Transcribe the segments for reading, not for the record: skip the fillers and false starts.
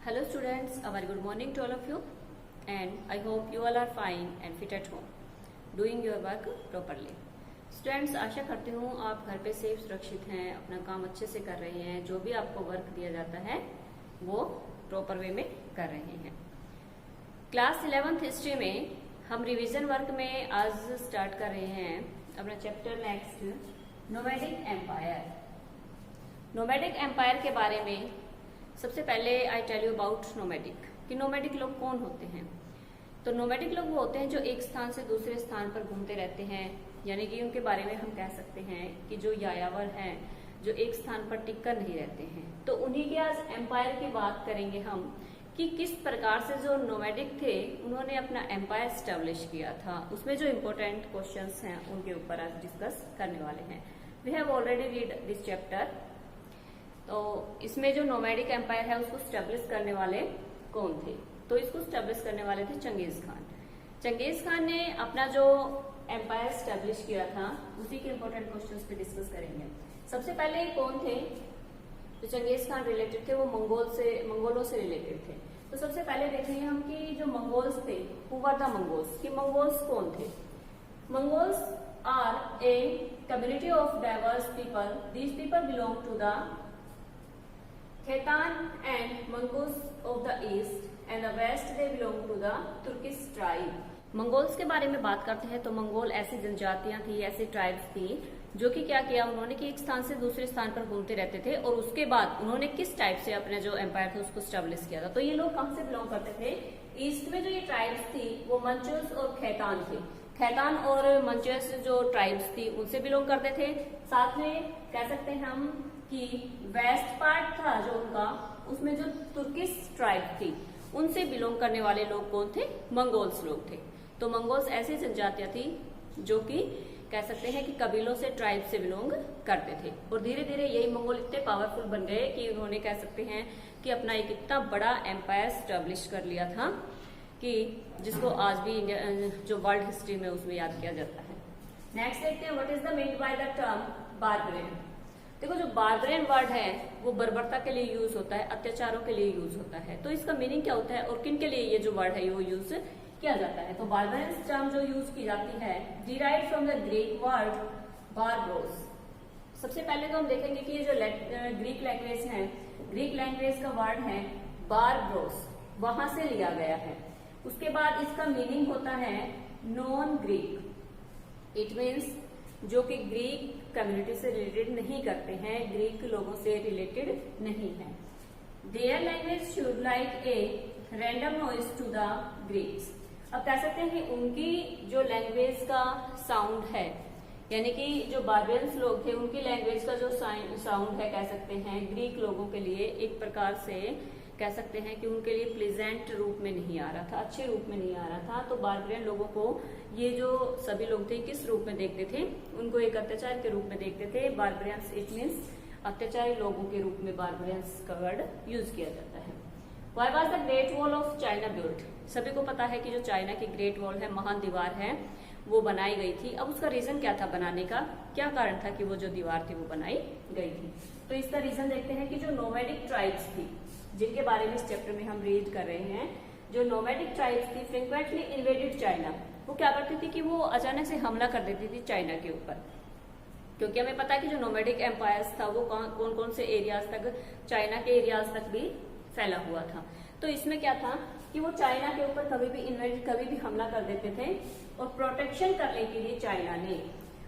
Hello students, a very good morning to all of you and I hope you all are fine and fit at home, doing your work properly. Students, आशा करती हूँ आप घर पे safe सुरक्षित हैं, अपना काम अच्छे से कर रहे हैं, जो भी आपको वर्क दिया जाता है वो प्रॉपर वे में कर रहे हैं। क्लास 11th हिस्ट्री में हम रिवीजन वर्क में आज स्टार्ट कर रहे हैं अपना chapter next nomadic empire. Nomadic empire के बारे में सबसे पहले I tell you about nomadic कि नोमैडिक लोग कौन होते हैं। तो नोमैडिक लोग वो होते हैं जो एक स्थान से दूसरे स्थान पर घूमते रहते हैं, यानी कि उनके बारे में हम कह सकते हैं कि जो यायावर हैं, जो एक स्थान पर टिक कर नहीं रहते हैं। तो उन्हीं के आज एम्पायर की बात करेंगे हम कि किस प्रकार से जो नोमैडिक थे उन्होंने अपना एम्पायर स्टैब्लिश किया था। उसमें जो इम्पोर्टेंट क्वेश्चंस हैं उनके ऊपर आज डिस्कस करने वाले हैं। We have already read this chapter. तो इसमें जो नोमैडिक एम्पायर है उसको स्टैब्लिश करने वाले कौन थे? तो इसको स्टैब्लिश करने वाले थे चंगेज खान। चंगेज खान ने अपना जो एम्पायर स्टैब्लिश किया था उसी के इम्पोर्टेंट क्वेश्चंस पे डिस्कस करेंगे। सबसे पहले कौन थे जो चंगेज खान रिलेटेड थे? वो मंगोलों से रिलेटेड थे। तो सबसे पहले देखेंगे हम कि जो मंगोल्स थे, हु वर द मंगोल्स, कि मंगोल्स कौन थे। Mongols are a community of diverse people. These people belong to the Khaitan and Mongols of the east and the west they belong to the Turkish tribe। Mongols के बारे में बात करते हैं तो मंगोल ऐसी जनजातियां थी, ऐसे ट्राइब्स थी जो कि क्या किया उन्होंने कि एक स्थान से दूसरे स्थान पर घूमते रहते थे और उसके बाद उन्होंने किस टाइप से अपने जो एम्पायर था उसको स्टैब्लिश किया था। तो ये लोग कहां से बिलोंग करते थे? ईस्ट में जो ये ट्राइब्स थी वो मंचोस और खैतान थे। खैतान और मंचोस जो ट्राइब्स थी उनसे बिलोंग करते थे। साथ में कह सकते हैं हम कि वेस्ट पार्ट था जो उनका, उसमें जो तुर्किश ट्राइब थी उनसे बिलोंग करने वाले लोग कौन थे? मंगोल्स लोग थे। तो मंगोल्स ऐसी जनजातियां थी जो कि कह सकते हैं कि कबीलों से, ट्राइब से बिलोंग करते थे और धीरे धीरे यही मंगोल इतने पावरफुल बन गए कि उन्होंने कह सकते हैं कि अपना एक इतना बड़ा एम्पायर स्टैब्लिश कर लिया था कि जिसको आज भी इंडिया जो वर्ल्ड हिस्ट्री में उसमें याद किया जाता है। नेक्स्ट देखते हैं what is the mean by the term barbarian. देखो जो बारबरेन वर्ड है वो बर्बरता के लिए यूज होता है, अत्याचारों के लिए यूज होता है। तो इसका मीनिंग क्या होता है और किन के लिए ये जो वर्ड है वो यूज किया जाता है? तो बारबरेन टर्म जो यूज की जाती है derived from the Greek word barbaros. सबसे पहले तो हम देखेंगे कि ये जो ग्रीक लैंग्वेज है, ग्रीक लैंग्वेज का वर्ड है बारब्रोस, वहां से लिया गया है। उसके बाद इसका मीनिंग होता है नॉन ग्रीक। इट मीन्स जो कि ग्रीक कम्युनिटी से रिलेटेड नहीं करते हैं, ग्रीक लोगों से रिलेटेड नहीं है। Their language should like a random noise to the Greeks. अब कह सकते हैं कि उनकी जो लैंग्वेज का साउंड है, यानी कि जो बारबेरियंस लोग थे उनकी लैंग्वेज का जो साउंड है, कह सकते हैं ग्रीक लोगों के लिए एक प्रकार से कह सकते हैं कि उनके लिए प्लेजेंट रूप में नहीं आ रहा था, अच्छे रूप में नहीं आ रहा था। तो बारबेरियन लोगों को ये जो सभी लोग थे किस रूप में देखते थे? उनको एक अत्याचार के रूप में देखते थे। बारबेरियंस इट मीन्स अत्याचारी लोगों के रूप में बारबेरियंस का वर्ड यूज किया जाता है। Why was the great wall of China built? सभी को पता है कि जो चाइना की ग्रेट वॉल है, महान दीवार है, वो बनाई गई थी। अब उसका रीजन क्या था बनाने का? क्या कारण था कि वो जो दीवार थी वो बनाई गई थी? तो इसका रीजन देखते हैं कि जो नोमैडिक ट्राइब्स थी जिनके बारे में इस चैप्टर में हम रीड कर रहे हैं, जो नोमैडिक ट्राइब्स थी फ्रीक्वेंटली इन्वेडेड चाइना। वो क्या करती थी कि वो अचानक से हमला कर देती थी चाइना के ऊपर, क्योंकि हमें पता है कि जो नोमैडिक एम्पायर्स था वो कौन कौन से एरियाज तक, चाइना के एरियाज तक भी फैला हुआ था। तो इसमें क्या था कि वो चाइना के ऊपर कभी भी हमला कर देते थे और प्रोटेक्शन करने के लिए चाइना ने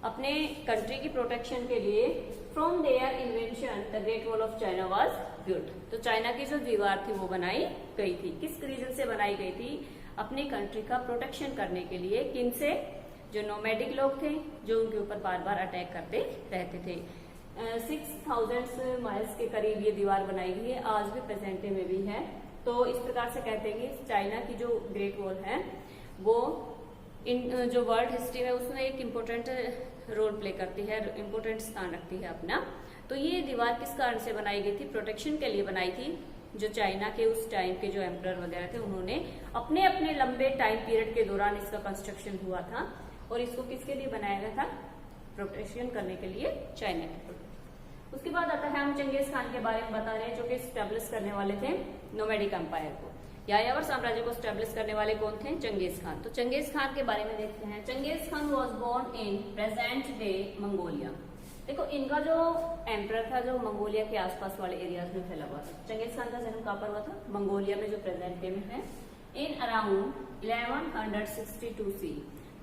अपने कंट्री की प्रोटेक्शन के लिए from their invention the great wall of China was built. तो चाइना की जो दीवार थी वो बनाई गई थी। किस रीजन से बनाई गई थी? अपनी कंट्री का प्रोटेक्शन करने के लिए। किन से? जो नोमैडिक लोग थे जो उनके ऊपर बार बार अटैक करते रहते थे। 6000 माइल्स के करीब ये दीवार बनाई गई है, आज भी प्रेजेंट डे में भी है। तो इस प्रकार से कहते हैं कि चाइना की जो ग्रेट वॉल है वो इन जो वर्ल्ड हिस्ट्री में उसमें एक इम्पोर्टेंट रोल प्ले करती है, इम्पोर्टेंट स्थान रखती है अपना। तो ये दीवार किस कारण से बनाई गई थी? प्रोटेक्शन के लिए बनाई थी। जो चाइना के उस टाइम के जो एम्परर वगैरह थे उन्होंने अपने अपने लंबे टाइम पीरियड के दौरान इसका कंस्ट्रक्शन हुआ था और इसको किसके लिए बनाया गया था? प्रोटेक्शन करने के लिए चाइना के। उसके बाद आता है हम चंगेज खान के बारे में बता रहे हैं, जो कि स्टेब्लिश करने वाले थे नोमैडिक एम्पायर को। यायावर साम्राज्य को स्टेब्लिश करने वाले कौन थे? Genghis Khan. तो चंगेज खान के बारे में देखते हैं। Genghis Khan was born in present day Mongolia. देखो इनका जो एम्परर था, जो मंगोलिया के आसपास वाले एरियाज में फैला हुआ था। चंगेज खान का जन्म कहाँ पर हुआ था? मंगोलिया में, जो प्रेजेंट डे में है, इन अराउंड 1162 सी,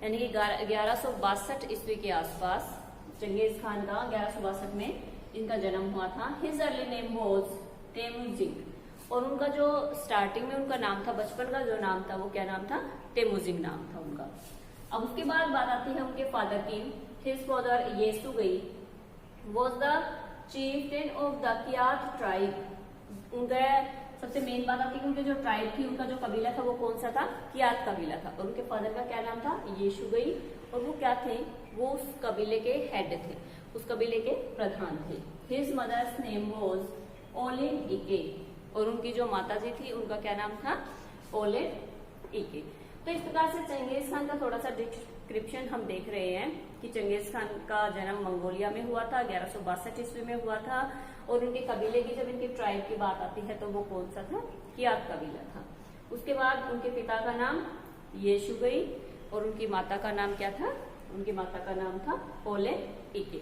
यानी कि 1162 ईस्वी के आसपास चंगेज खान का 1162 में इनका जन्म हुआ था। हिज अर्ली नेम वॉज तेमुजिंग, और उनका जो स्टार्टिंग में उनका नाम था, बचपन का जो नाम था, वो क्या नाम था? तेमुजिंग नाम था उनका। अब उसके बाद बात आती है उनके फादर की। His father Yesugei was the chieftain of the Kiyat tribe. उनका सबसे मेन बात आती है उनके जो ट्राइब थी, उनका जो कबीला था वो कौन सा था? कियात कबीला था। और उनके फादर का क्या नाम था? येसुगई। और वो क्या थे? वो उस कबीले के हेड थे, उस कबीले के प्रधान थे। His mother's name was Oelun Eke, और उनकी जो माता जी थी उनका क्या नाम था? ओलिन इके। तो इस प्रकार से चंगेज खान का थोड़ा सा डिस्क्रिप्शन हम देख रहे हैं कि चंगेज खान का जन्म मंगोलिया में हुआ था, 1162 ईस्वी में हुआ था। और उनके कबीले की, जब इनकी ट्राइब की बात आती है, तो वो कौन सा था? कियात कबीला था। उसके बाद उनके पिता का नाम येसुगई, और उनकी माता का नाम क्या था? उनकी माता का नाम था ओलिन इके।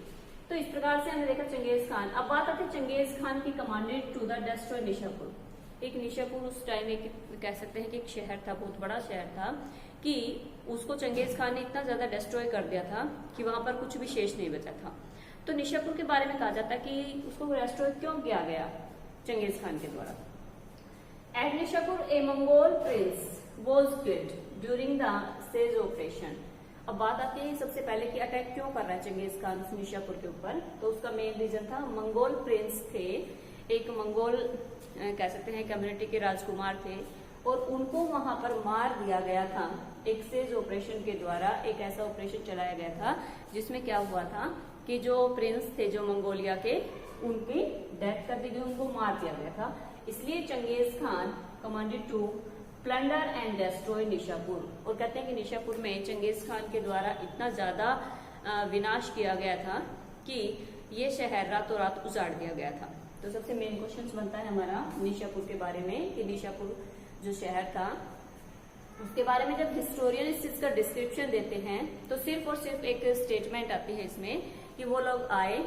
तो इस प्रकार से हमने देखा चंगेज खान। अब बात आती है चंगेज खान की commanded to the destroy Nishapur. एक निशापुर उस टाइम एक कह सकते हैं कि एक शहर था, बहुत बड़ा शहर था, कि उसको चंगेज खान ने इतना ज्यादा डिस्ट्रॉय कर दिया था कि वहां पर कुछ भी शेष नहीं बचा था। तो निशापुर के बारे में कहा जाता है कि उसको डिस्ट्रॉय क्यों किया गया चंगेज खान के द्वारा। At Nishapur a Mongol prince was killed during the siege operation. अब बात आती है सबसे पहले कि अटैक क्यों कर रहा है चंगेज खान निशापुर के ऊपर। तो उसका मेन रीजन था, मंगोल प्रिंस थे, एक मंगोल कह सकते हैं कम्युनिटी के राजकुमार थे, और उनको वहां पर मार दिया गया था एक सेज ऑपरेशन के द्वारा। एक ऐसा ऑपरेशन चलाया गया था जिसमें क्या हुआ था कि जो प्रिंस थे जो मंगोलिया के, उनकी डेथ कर दी गई, उनको मार दिया गया था। इसलिए Genghis Khan commanded to plunder and destroy Nishapur. और कहते हैं कि निशापुर में चंगेज खान के द्वारा इतना ज्यादा विनाश किया गया था कि ये शहर रातों रात उजाड़ दिया गया था। तो सबसे मेन क्वेश्चन बनता है हमारा निशापुर के बारे में कि निशापुर जो शहर था उसके बारे में जब हिस्टोरियन इस चीज का डिस्क्रिप्शन देते हैं तो सिर्फ और सिर्फ एक स्टेटमेंट आती है इसमें कि वो लोग आए,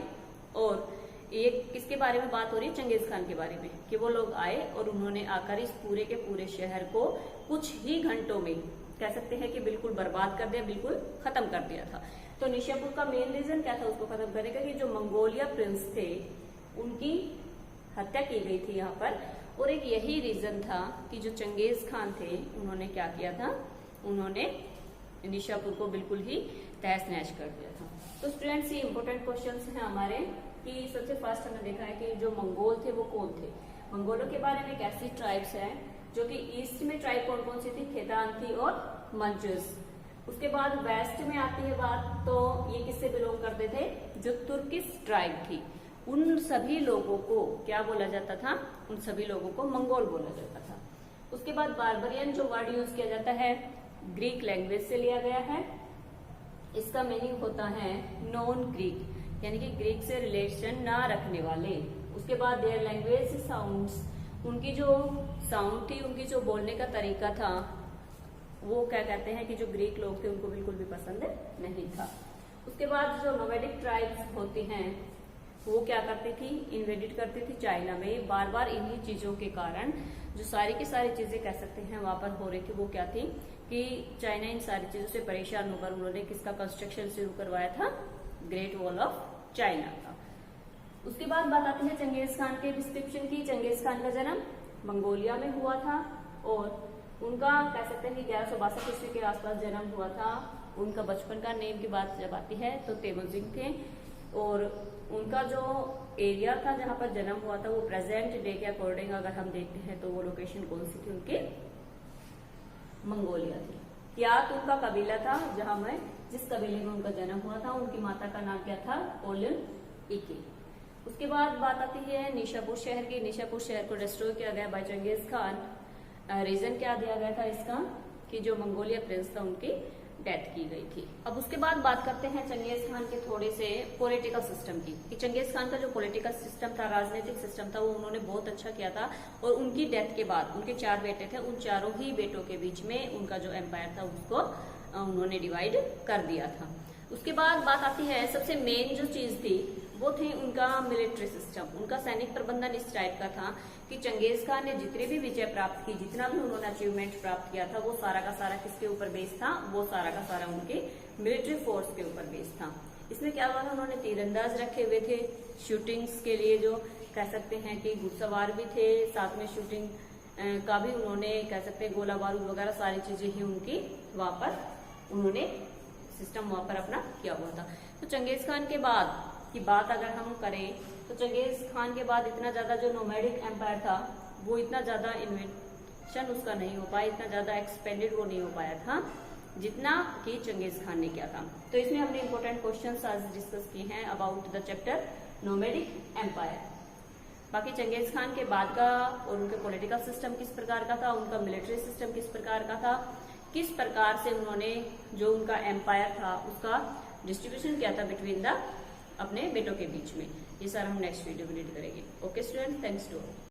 और ये किसके बारे में बात हो रही है? चंगेज खान के बारे में, कि वो लोग आए और उन्होंने आकर इस पूरे के पूरे शहर को कुछ ही घंटों में कह सकते हैं कि बिल्कुल बर्बाद कर दिया, बिल्कुल खत्म कर दिया था। तो निशापुर का मेन रीजन क्या था उसको खत्म करने का? कि जो मंगोलिया प्रिंस थे उनकी हत्या की गई थी यहाँ पर, और एक यही रीजन था कि जो चंगेज खान थे उन्होंने क्या किया था? उन्होंने निशापुर को बिल्कुल ही तहस नहस कर दिया था। तो स्टूडेंट्स, ये इंपॉर्टेंट क्वेश्चंस हैं हमारे कि सबसे फर्स्ट हमने देखा है कि जो मंगोल थे वो कौन थे। मंगोलों के बारे में एक ऐसी ट्राइब्स है जो कि ईस्ट में ट्राइब कौन कौन सी थी? खेतान थी और मंचूस। उसके बाद वेस्ट में आती है बात, तो ये किससे बिलोंग करते थे? जो तुर्किश ट्राइब थी, उन सभी लोगों को क्या बोला जाता था? उन सभी लोगों को मंगोल बोला जाता था। उसके बाद बार्बरियन जो वर्ड यूज किया जाता है ग्रीक लैंग्वेज से लिया गया है। इसका मीनिंग होता है नॉन ग्रीक, यानी कि ग्रीक से रिलेशन ना रखने वाले। उसके बाद देयर लैंग्वेज साउंड्स, उनकी जो साउंड थी, उनकी जो बोलने का तरीका था, वो क्या कहते हैं कि जो ग्रीक लोग थे उनको बिल्कुल भी पसंद नहीं था। उसके बाद जो नोमैडिक ट्राइब्स होती हैं वो क्या करती थी? इन्वेडिट करती थी चाइना में। बार बार इन्हीं चीजों के कारण जो सारी की सारी चीजें कह सकते हैं वहां पर हो रही थी, वो क्या थी कि चाइना इन सारी चीजों से परेशान होकर उन्होंने किसका कंस्ट्रक्शन शुरू करवाया था? ग्रेट वॉल ऑफ चाइना का। उसके बाद बात आती है चंगेज खान के डिस्क्रिप्शन की। चंगेज खान का जन्म मंगोलिया में हुआ था, और उनका कह सकते हैं कि 1162 ईस्वी के आसपास जन्म हुआ था। उनका बचपन का नेम की बात जब आती है तो तेमुजिंग थे, और उनका जो एरिया था जहां पर जन्म हुआ था वो प्रेजेंट डे के अकॉर्डिंग अगर हम देखते हैं तो वो लोकेशन कौन सी थी? उनके मंगोलिया थी। कियात उनका कबीला था जहां में जिस कबीले में उनका जन्म हुआ था। उनकी माता का नाम क्या था? ओलिन इके। उसके बाद बात आती है निशापुर शहर की। निशापुर शहर को डिस्ट्रॉय किया गया बाय चंगेज खान। रीजन क्या दिया गया था इसका? कि जो मंगोलिया प्रिंस था उनकी डेथ की गई थी। अब उसके बाद बात करते हैं चंगेज खान के थोड़े से पॉलिटिकल सिस्टम की, कि चंगेज खान का जो पॉलिटिकल सिस्टम था, राजनीतिक सिस्टम था, वो उन्होंने बहुत अच्छा किया था। और उनकी डेथ के बाद उनके 4 बेटे थे, उन चारों ही बेटों के बीच में उनका जो एम्पायर था उसको उन्होंने डिवाइड कर दिया था। उसके बाद बात आती है, सबसे मेन जो चीज थी वो थी उनका मिलिट्री सिस्टम। उनका सैनिक प्रबंधन इस टाइप का था कि चंगेज खान ने जितनी भी विजय प्राप्त की, जितना भी उन्होंने अचीवमेंट प्राप्त किया था, वो सारा का सारा किसके ऊपर बेस्ड था? वो सारा का सारा उनके मिलिट्री फोर्स के ऊपर बेस्ड था। इसमें क्या हुआ था, उन्होंने तीरंदाज रखे हुए थे शूटिंग्स के लिए, जो कह सकते हैं कि घुड़सवार भी थे, साथ में शूटिंग का भी उन्होंने कह सकते हैं गोला बारूद वगैरह सारी चीजें ही उनकी वहां पर उन्होंने सिस्टम वहां पर अपना किया हुआ था। तो चंगेज खान के बाद की बात अगर हम करें तो चंगेज खान के बाद इतना ज्यादा जो नोमैडिक एम्पायर था वो इतना ज्यादा इन्वेंशन उसका नहीं हो पाया, इतना ज्यादा एक्सपेंडेड वो नहीं हो पाया था जितना कि चंगेज खान ने किया था। तो इसमें हमने इंपॉर्टेंट क्वेश्चंस आज डिस्कस किए हैं about the chapter nomadic empire. बाकी चंगेज खान के बाद का और उनके पॉलिटिकल सिस्टम किस प्रकार का था, उनका मिलिट्री सिस्टम किस प्रकार का था, किस प्रकार से उन्होंने जो उनका एम्पायर था उसका डिस्ट्रीब्यूशन किया था बिटवीन द अपने बेटों के बीच में, ये सारा हम नेक्स्ट वीडियो में रीड करेंगे। Okay student, thanks to all.